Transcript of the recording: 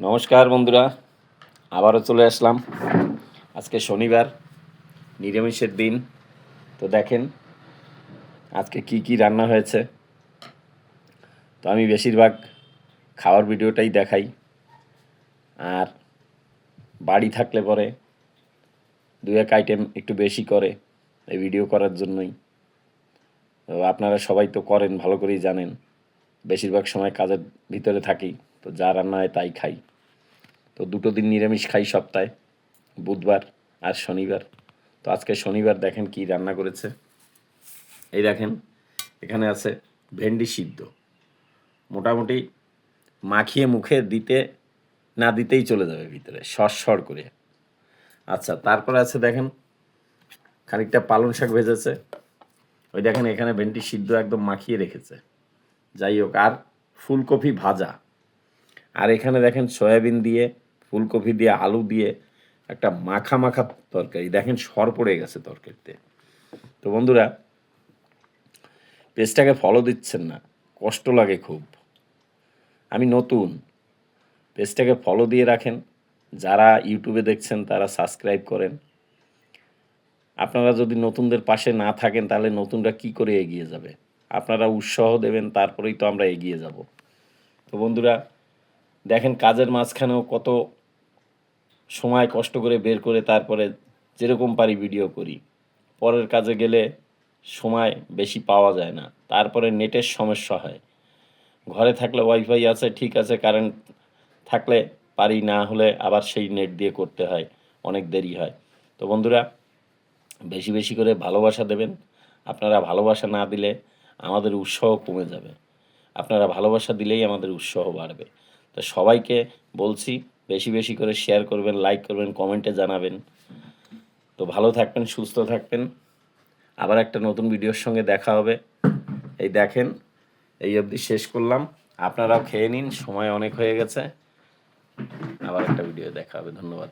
নমস্কার বন্ধুরা, আবারও চলে আসলাম। আজকে শনিবার, নিরামিষের দিন। তো দেখেন আজকে কি কি রান্না হয়েছে। তো আমি বেশিরভাগ খাওয়ার ভিডিওটাই দেখাই, আর বাড়ি থাকলে পরে দু এক আইটেম একটু বেশি করে এই ভিডিও করার জন্যই। তো আপনারা সবাই তো করেন, ভালো করেই জানেন। বেশিরভাগ সময় কাজের ভিতরে থাকি, তো যা রান্না হয় তাই খাই। তো দুটো দিন নিরামিষ খাই সপ্তাহে, বুধবার আর শনিবার। তো আজকে শনিবার দেখেন কি রান্না করেছে। এই দেখেন এখানে আছে ভেন্ডি সিদ্ধ, মোটামুটি মাখিয়ে মুখে দিতে না দিতেই চলে যাবে ভিতরে সর করে। আচ্ছা, তারপরে আছে দেখেন খানিকটা পালং শাক ভেজেছে। ওই দেখেন এখানে ভেন্ডি সিদ্ধ একদম মাখিয়ে রেখেছে। যাই হোক, আর ফুলকপি ভাজা, আর এখানে দেখেন সয়াবিন দিয়ে, ফুলকপি দিয়ে, আলু দিয়ে একটা মাখা মাখা তরকারি। দেখেন সর পড়ে গেছে তরকারিতে। তো বন্ধুরা, পেজটাকে ফলো দিচ্ছেন না, কষ্ট লাগে খুব। আমি নতুন, পেজটাকে ফলো দিয়ে রাখেন। যারা ইউটিউবে দেখছেন তারা সাবস্ক্রাইব করেন। আপনারা যদি নতুনদের পাশে না থাকেন তাহলে নতুনরা কি করে এগিয়ে যাবে? আপনারা উৎসাহ দেবেন, তারপরেই তো আমরা এগিয়ে যাব। তো বন্ধুরা দেখেন কাজের মাঝখানেও কত সময় কষ্ট করে বের করে তারপরে যেরকম পারি ভিডিও করি। পরের কাজে গেলে সময় বেশি পাওয়া যায় না, তারপরে নেটের সমস্যা হয়। ঘরে থাকলে ওয়াইফাই আছে, ঠিক আছে, কারেন্ট থাকলে পারি, না হলে আবার সেই নেট দিয়ে করতে হয়, অনেক দেরি হয়। তো বন্ধুরা বেশি বেশি করে ভালোবাসা দেবেন। আপনারা ভালোবাসা না দিলে আমাদের উৎসাহ কমে যাবে। আপনারা ভালোবাসা দিলেই আমাদের উৎসাহ বাড়বে। তো সবাইকে বলছি বেশি বেশি করে শেয়ার করবেন, লাইক করবেন, কমেন্টে জানাবেন। তো ভালো থাকবেন, সুস্থ থাকবেন। আবার একটা নতুন ভিডিওর সঙ্গে দেখা হবে। এই দেখেন এই অবধি শেষ করলাম। আপনারাও খেয়ে নিন, সময় অনেক হয়ে গেছে। আবার একটা ভিডিও দেখা হবে। ধন্যবাদ।